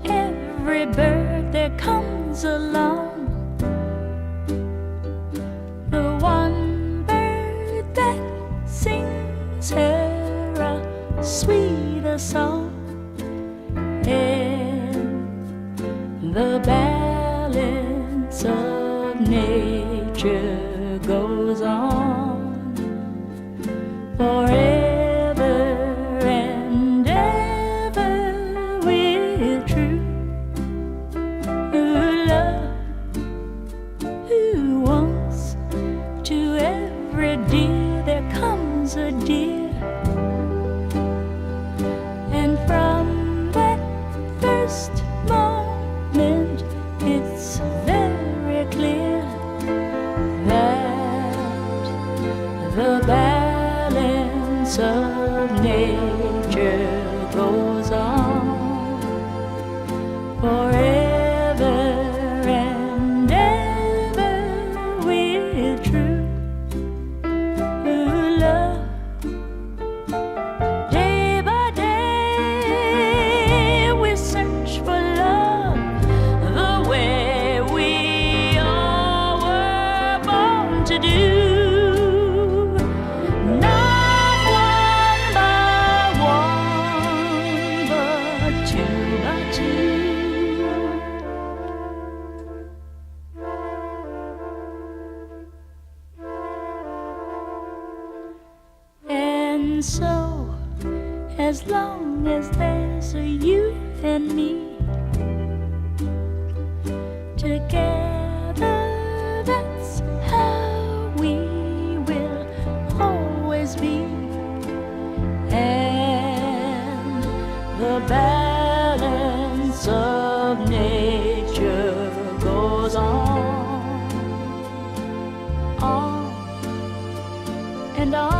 every bird there comes along the one bird that sings her a sweeter song, and the balance of nature goes on forever and ever with true love who wants to every deer there comes a deer, and from that first moment it's very clear that the balance of nature goes on forever and ever with true love. Day by day we search for love the way we all were born to do. And so, as long as there's a you and me together, that's how we will always be. And the balance of nature goes on and on.